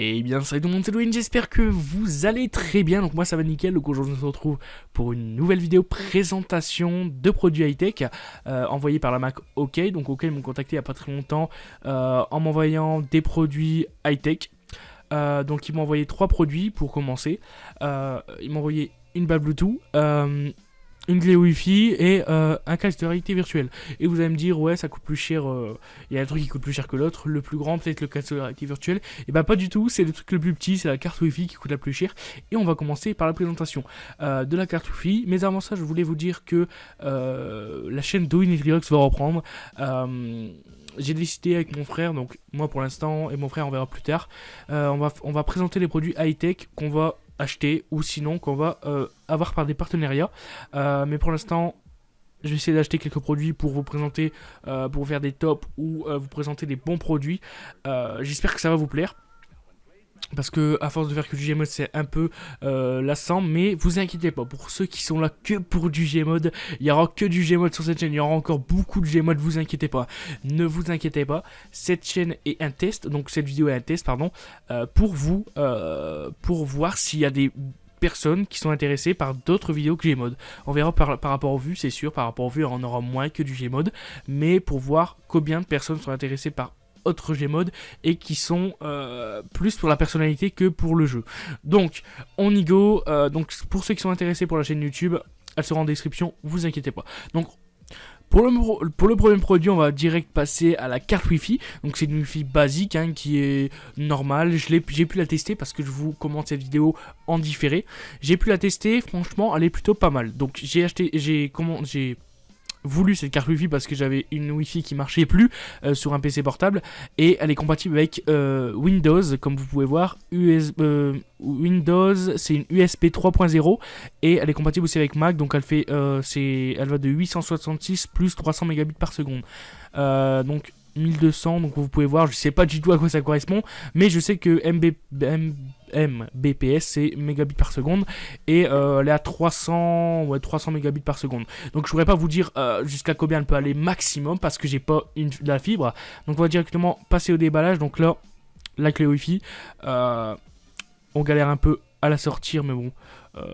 Et bien salut tout le monde, c'est Louis, j'espère que vous allez très bien. Donc moi ça va nickel, donc aujourd'hui on se retrouve pour une nouvelle vidéo présentation de produits high-tech envoyés par la marque OK. Donc OK ils m'ont contacté il n'y a pas très longtemps en m'envoyant des produits high-tech. Donc ils m'ont envoyé 3 produits pour commencer. Ils m'ont envoyé une balle Bluetooth, une clé Wi-Fi et un casque de réalité virtuelle. Et vous allez me dire, ouais, ça coûte plus cher. Il y a un truc qui coûte plus cher que l'autre. Le plus grand, peut-être le casque de réalité virtuelle. Et bah, pas du tout. C'est le truc le plus petit. C'est la carte Wi-Fi qui coûte la plus cher. Et on va commencer par la présentation de la carte Wi-Fi. Mais avant ça, je voulais vous dire que la chaîne DoInNetriox va reprendre. J'ai décidé avec mon frère, donc moi pour l'instant, et mon frère on verra plus tard, on va présenter les produits high-tech qu'on va acheter ou sinon qu'on va avoir par des partenariats. Mais pour l'instant, je vais essayer d'acheter quelques produits pour vous présenter, pour vous faire des tops ou vous présenter des bons produits. J'espère que ça va vous plaire. Parce que à force de faire que du Gmod c'est un peu lassant, mais vous inquiétez pas, pour ceux qui sont là que pour du Gmod, il y aura que du Gmod sur cette chaîne, il y aura encore beaucoup de Gmod, vous inquiétez pas, ne vous inquiétez pas, cette chaîne est un test, donc cette vidéo est un test pardon, pour vous, pour voir s'il y a des personnes qui sont intéressées par d'autres vidéos que Gmod. On verra par rapport aux vues, c'est sûr, par rapport aux vues on aura moins que du Gmod, mais pour voir combien de personnes sont intéressées par autres Gmod et qui sont plus pour la personnalité que pour le jeu. Donc on y go. Donc pour ceux qui sont intéressés pour la chaîne YouTube, elle sera en description, vous inquiétez pas. Donc pour le premier produit, on va direct passer à la carte Wi-Fi. Donc c'est une Wi-Fi basique hein, qui est normale. J'ai pu la tester parce que je vous commente cette vidéo en différé. J'ai pu la tester, franchement elle est plutôt pas mal. Donc j'ai voulu cette carte Wi-Fi parce que j'avais une Wi-Fi qui marchait plus sur un PC portable et elle est compatible avec Windows, comme vous pouvez voir. Windows, c'est une USB 3.0 et elle est compatible aussi avec Mac, donc elle va de 866 plus 300 mégabits par seconde. Donc 1200, donc vous pouvez voir, je sais pas du tout à quoi ça correspond, mais je sais que Mbps c'est mégabits par seconde et elle est à 300 mégabits par seconde. Donc je pourrais pas vous dire jusqu'à combien elle peut aller maximum parce que j'ai pas la fibre. Donc on va directement passer au déballage. Donc là, la clé Wi-Fi, on galère un peu à la sortir, mais bon,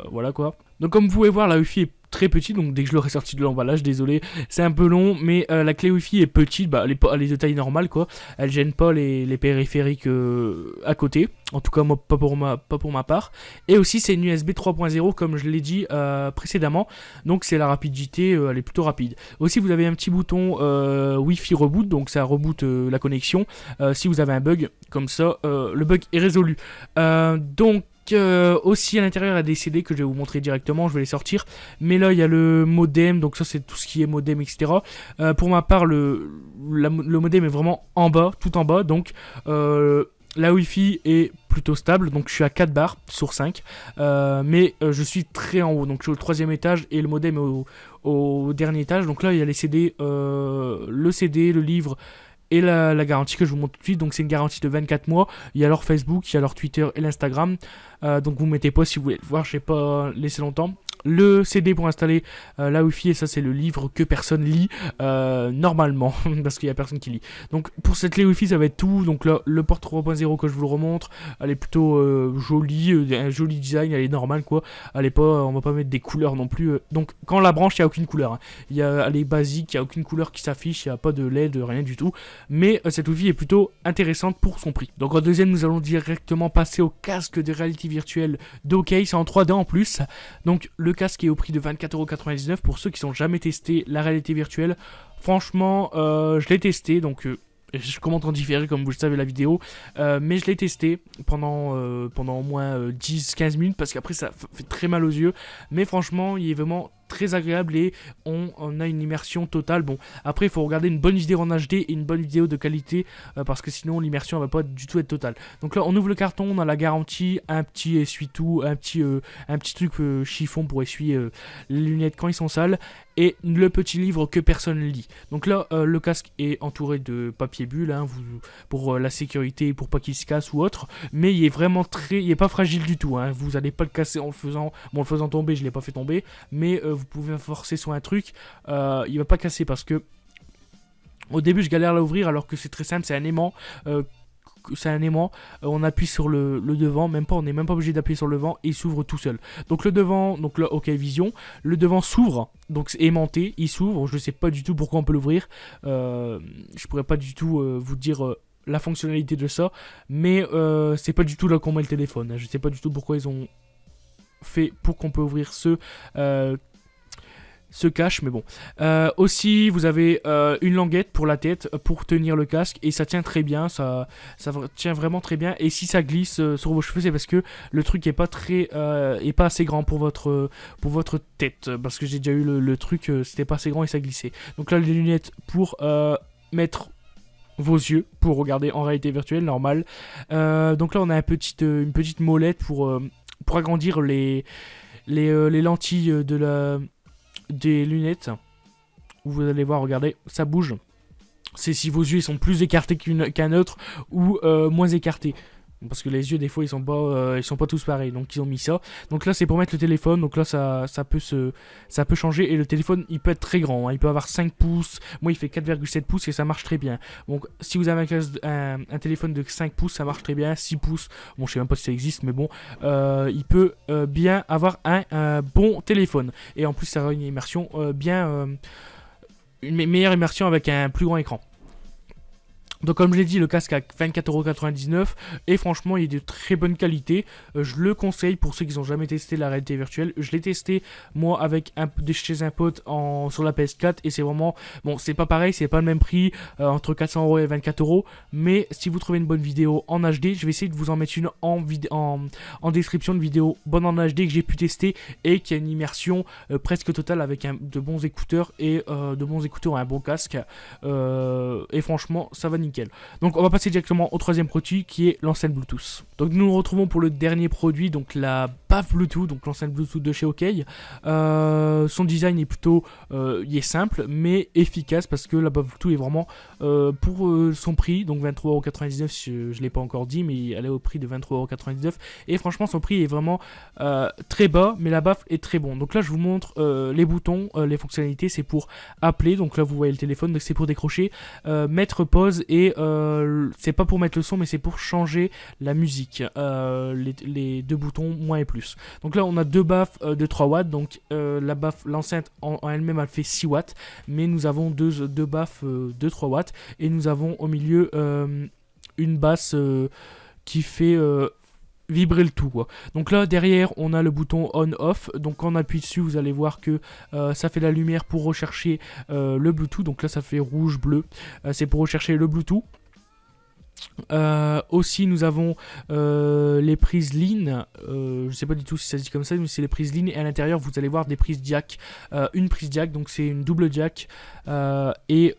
voilà quoi. Donc comme vous pouvez voir, la Wi-Fi est très petite, donc dès que je l'aurai sorti de l'emballage, désolé, c'est un peu long, mais la clé Wi-Fi est petite, bah, elle est de taille normale quoi, elle gêne pas les périphériques à côté, en tout cas moi pas pour ma part, et aussi c'est une USB 3.0 comme je l'ai dit précédemment, donc c'est la rapidité, elle est plutôt rapide. Aussi vous avez un petit bouton Wi-Fi reboot, donc ça reboot la connexion, si vous avez un bug, comme ça le bug est résolu. Donc aussi à l'intérieur il y a des CD que je vais vous montrer directement, je vais les sortir, mais là il y a le modem, donc ça c'est tout ce qui est modem etc. Pour ma part le modem est vraiment en bas, tout en bas, donc la Wi-Fi est plutôt stable, donc je suis à 4 barres sur 5, mais je suis très en haut, donc je suis au 3e étage et le modem est au dernier étage. Donc là il y a les CD, le CD, le livre et la garantie que je vous montre tout de suite. Donc c'est une garantie de 24 mois. Il y a leur Facebook, il y a leur Twitter et l'Instagram. Donc vous mettez pas si vous voulez le voir, je n'ai pas laissé longtemps. Le CD pour installer la Wi-Fi, et ça c'est le livre que personne lit normalement, parce qu'il n'y a personne qui lit. Donc pour cette clé Wi-Fi ça va être tout. Donc là le port 3.0 que je vous le remontre, elle est plutôt jolie, un joli design, elle est normale quoi. Elle est pas, on va pas mettre des couleurs non plus. Donc quand on la branche il n'y a aucune couleur. Hein. Elle est basique, il n'y a aucune couleur qui s'affiche, il n'y a pas de LED, rien du tout. Mais cette Wi-Fi est plutôt intéressante pour son prix. Donc en deuxième nous allons directement passer au casque de réalité virtuelle d'OK, c'est en 3D en plus. Donc le casque est au prix de 24,99€ pour ceux qui n'ont jamais testé la réalité virtuelle. Franchement, je l'ai testé, donc je commente en différé comme vous le savez la vidéo, mais je l'ai testé pendant au moins 10-15 minutes parce qu'après ça fait très mal aux yeux. Mais franchement, il est vraiment très agréable et on a une immersion totale. Bon, après il faut regarder une bonne vidéo en HD et une bonne vidéo de qualité parce que sinon l'immersion va pas du tout être totale. Donc là on ouvre le carton, on a la garantie, un petit essuie-tout, un petit truc chiffon pour essuyer les lunettes quand ils sont sales et le petit livre que personne lit. Donc là le casque est entouré de papier bulle hein, pour la sécurité, pour pas qu'il se casse ou autre, mais il est vraiment il est pas fragile du tout hein. Vous allez pas le casser en le faisant tomber, je l'ai pas fait tomber, mais vous pouvez forcer sur un truc, il va pas casser parce que au début je galère à l'ouvrir alors que c'est très simple, c'est un aimant c'est un aimant, on appuie sur le devant, on n'est même pas obligé d'appuyer sur le devant et il s'ouvre tout seul. Donc le devant, donc là ok vision, le devant s'ouvre, donc c'est aimanté, il s'ouvre, je sais pas du tout pourquoi on peut l'ouvrir, je pourrais pas du tout vous dire la fonctionnalité de ça, mais c'est pas du tout là qu'on met le téléphone, hein. Je sais pas du tout pourquoi ils ont fait pour qu'on peut ouvrir ce cache, mais bon. Aussi, vous avez une languette pour la tête pour tenir le casque et ça tient très bien, ça tient vraiment très bien. Et si ça glisse sur vos cheveux, c'est parce que le truc est pas assez grand pour votre tête, parce que j'ai déjà eu le truc, c'était pas assez grand et ça glissait. Donc là, les lunettes pour mettre vos yeux pour regarder en réalité virtuelle, normal. Donc là, on a une petite molette pour agrandir les lentilles des lunettes. Vous allez voir, regardez, ça bouge. C'est si vos yeux sont plus écartés qu'un autre ou moins écartés. Parce que les yeux des fois ils sont pas tous pareils, donc ils ont mis ça. Donc là c'est pour mettre le téléphone, donc là ça peut changer et le téléphone il peut être très grand, hein. Il peut avoir 5 pouces, moi il fait 4,7 pouces et ça marche très bien. Donc si vous avez un téléphone de 5 pouces ça marche très bien, 6 pouces, bon je sais même pas si ça existe mais bon, il peut bien avoir un bon téléphone. Et en plus ça aura une immersion une meilleure immersion avec un plus grand écran. Donc comme je l'ai dit, le casque à 24,99€ et franchement il est de très bonne qualité. Je le conseille pour ceux qui n'ont jamais testé la réalité virtuelle. Je l'ai testé moi avec chez un pote sur la PS4 et c'est vraiment, bon c'est pas pareil, c'est pas le même prix, entre 400€ et 24€. Mais si vous trouvez une bonne vidéo en HD, je vais essayer de vous en mettre une en description de vidéo bonne en HD que j'ai pu tester et qui a une immersion presque totale avec de bons écouteurs et un bon casque. Et franchement ça va nickel. Donc on va passer directement au troisième produit qui est l'enceinte Bluetooth. Donc nous nous retrouvons pour le dernier produit, donc la baffe Bluetooth, donc l'enceinte Bluetooth de chez OK. Son design est plutôt il est simple mais efficace parce que la baffe Bluetooth est vraiment pour son prix, donc 23,99€, je l'ai pas encore dit mais elle est au prix de 23,99€ et franchement son prix est vraiment très bas mais la baffe est très bon. Donc là je vous montre les boutons, les fonctionnalités, c'est pour appeler, donc là vous voyez le téléphone, donc c'est pour décrocher, mettre pause et c'est pas pour mettre le son mais c'est pour changer la musique, les deux boutons moins et plus. Donc là on a deux baffes de 3 watts, donc l'enceinte en elle-même elle fait 6 watts mais nous avons deux baffes de 3 watts et nous avons au milieu une basse qui fait vibrer le tout quoi. Donc là derrière on a le bouton on off, donc quand on appuie dessus vous allez voir que ça fait la lumière pour rechercher le Bluetooth, donc là ça fait rouge bleu, c'est pour rechercher le Bluetooth. Aussi nous avons les prises LIN, je sais pas du tout si ça se dit comme ça mais c'est les prises LIN et à l'intérieur vous allez voir des prises jack, une prise jack, donc c'est une double jack et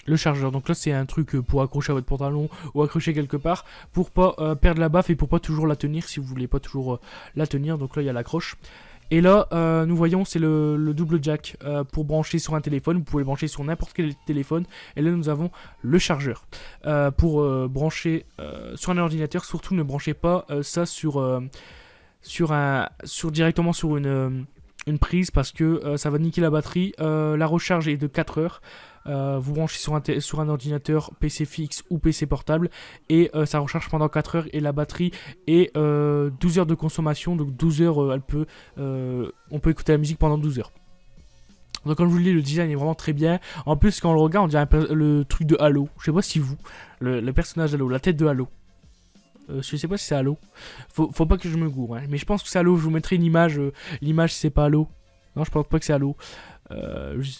le chargeur. Donc là c'est un truc pour accrocher à votre pantalon ou accrocher quelque part pour pas perdre la baffe et pour pas toujours la tenir si vous voulez pas toujours la tenir. Donc là il y a l'accroche. Et là, nous voyons, c'est le double jack pour brancher sur un téléphone. Vous pouvez le brancher sur n'importe quel téléphone. Et là, nous avons le chargeur pour brancher sur un ordinateur. Surtout, ne branchez pas ça directement sur une prise parce que ça va niquer la batterie. La recharge est de 4 heures. Vous branchez sur un ordinateur PC fixe ou PC portable et ça recharge pendant 4 heures et la batterie est 12 heures de consommation, donc 12 heures on peut écouter la musique pendant 12 heures. Donc comme je vous le dis, le design est vraiment très bien. En plus quand on le regarde on dirait le truc de Halo, je sais pas si le personnage d'Halo, la tête de Halo. Je sais pas si c'est Halo, faut pas que je me gourre hein. Mais je pense que c'est Halo, je vous mettrai une image, l'image si c'est pas Halo. Non je pense pas que c'est Halo,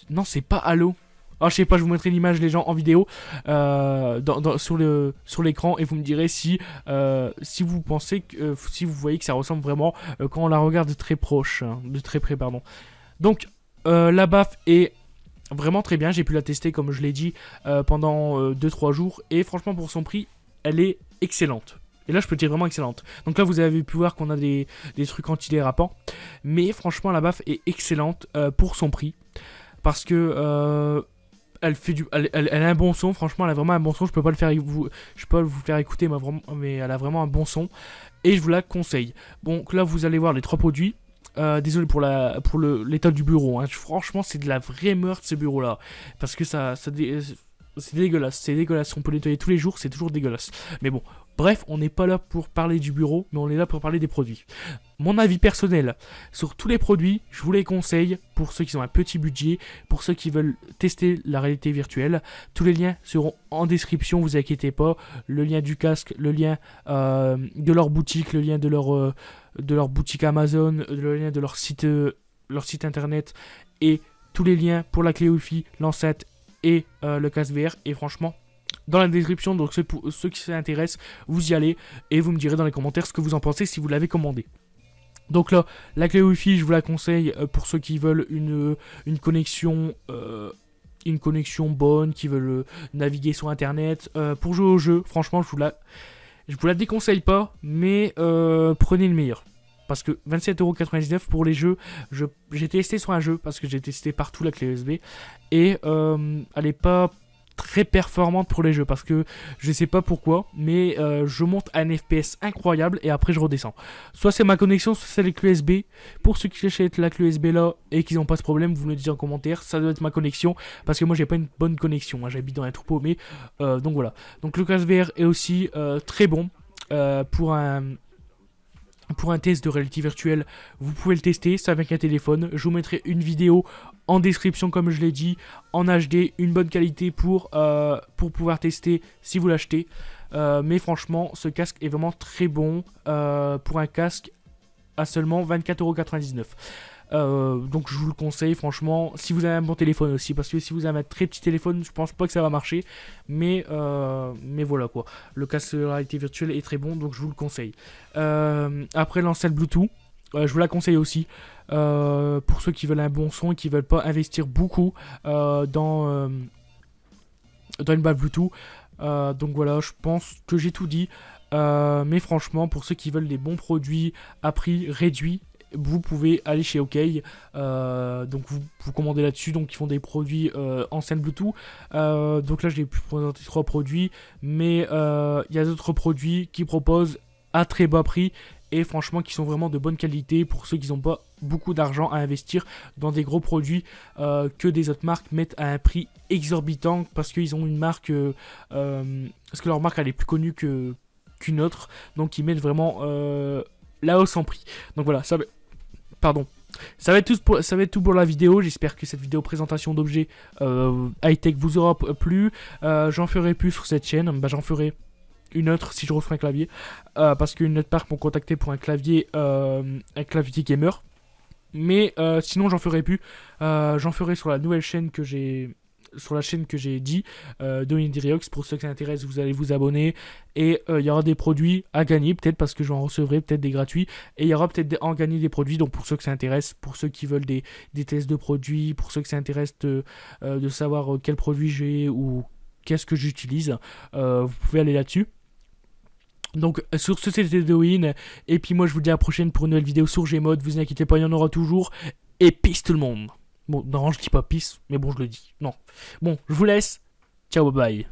non c'est pas Halo. Ah, je sais pas, je vous mettrai l'image les gens en vidéo sur l'écran et vous me direz si vous pensez que si vous voyez que ça ressemble vraiment quand on la regarde de très proche, hein, de très près pardon. Donc la baffe est vraiment très bien, j'ai pu la tester comme je l'ai dit pendant 2-3 jours et franchement pour son prix elle est excellente. Et là je peux dire vraiment excellente. Donc là vous avez pu voir qu'on a des trucs anti-dérapants. Mais franchement la baffe est excellente pour son prix. Parce que elle a un bon son, franchement elle a vraiment un bon son, je peux pas vous faire écouter mais elle a vraiment un bon son et je vous la conseille. Bon là vous allez voir les trois produits. Désolé pour l'état du bureau hein. Franchement c'est de la vraie meurtre ce bureau là parce que c'est dégueulasse. On peut nettoyer tous les jours, c'est toujours dégueulasse. Mais bon, bref, on n'est pas là pour parler du bureau, mais on est là pour parler des produits. Mon avis personnel sur tous les produits, je vous les conseille pour ceux qui ont un petit budget, pour ceux qui veulent tester la réalité virtuelle. Tous les liens seront en description, vous inquiétez pas. Le lien du casque, le lien de leur boutique, le lien de leur boutique Amazon, le lien de leur site internet et tous les liens pour la clé Wi-Fi, l'enceinte et le casque VR. Et franchement, dans la description, donc pour ceux qui s'intéressent, vous y allez et vous me direz dans les commentaires ce que vous en pensez si vous l'avez commandé. Donc là, la clé Wi-Fi, je vous la conseille pour ceux qui veulent une connexion bonne, qui veulent naviguer sur internet, pour jouer au jeu. Franchement, je vous la déconseille pas, mais prenez le meilleur. Parce que 27,99€ pour les jeux, j'ai testé sur un jeu, parce que j'ai testé partout la clé USB, et elle n'est pas très performante pour les jeux, parce que je sais pas pourquoi, mais je monte à un FPS incroyable, et après je redescends. Soit c'est ma connexion, soit c'est la clé USB. Pour ceux qui achètent la clé USB là, et qui n'ont pas ce problème, vous me le dites en commentaire, ça doit être ma connexion, parce que moi j'ai pas une bonne connexion, hein, j'habite dans un troupeau, mais donc voilà. Donc le casque VR est aussi très bon, pour un test de réalité virtuelle, vous pouvez le tester, c'est avec un téléphone. Je vous mettrai une vidéo en description comme je l'ai dit, en HD, une bonne qualité pour pouvoir tester si vous l'achetez. Mais franchement, ce casque est vraiment très bon pour un casque à seulement 24,99€. Donc je vous le conseille franchement, si vous avez un bon téléphone aussi, parce que si vous avez un très petit téléphone, je pense pas que ça va marcher, mais voilà quoi, le casque de réalité virtuelle est très bon, donc je vous le conseille. Après l'enceinte Bluetooth, je vous la conseille aussi, pour ceux qui veulent un bon son et qui veulent pas investir beaucoup dans une base Bluetooth. Donc voilà, je pense que j'ai tout dit, mais franchement, pour ceux qui veulent des bons produits à prix réduit, vous pouvez aller chez OK, donc vous commandez là-dessus, donc ils font des produits enceinte Bluetooth. Donc là je n'ai pu présenter 3 produits, mais il y a d'autres produits qui proposent à très bas prix et franchement qui sont vraiment de bonne qualité pour ceux qui n'ont pas beaucoup d'argent à investir dans des gros produits que des autres marques mettent à un prix exorbitant parce qu'ils ont une marque, parce que leur marque elle est plus connue qu'une autre, donc ils mettent vraiment la hausse en prix. Donc voilà, ça va être tout pour la vidéo. J'espère que cette vidéo présentation d'objets high-tech vous aura plu. J'en ferai plus sur cette chaîne. J'en ferai une autre si je reçois un clavier. Parce qu'une autre marque m'ont contacté pour un clavier gamer. Mais sinon j'en ferai plus. J'en ferai sur la nouvelle chaîne que j'ai... Sur la chaîne que j'ai dit, Dominidriox, pour ceux qui s'intéressent, vous allez vous abonner et il y aura des produits à gagner, peut-être parce que j'en recevrai peut-être des gratuits et il y aura peut-être en gagner des produits, donc pour ceux qui s'intéressent, pour ceux qui veulent des tests de produits, pour ceux qui s'intéressent de savoir quel produit j'ai ou qu'est-ce que j'utilise, vous pouvez aller là-dessus. Donc sur ce c'était Doin, et puis moi je vous dis à la prochaine pour une nouvelle vidéo sur Gmod, vous inquiétez pas, il y en aura toujours, et peace tout le monde. Bon, non, je dis pas peace, mais bon, je le dis. Non. Bon, je vous laisse. Ciao, bye bye.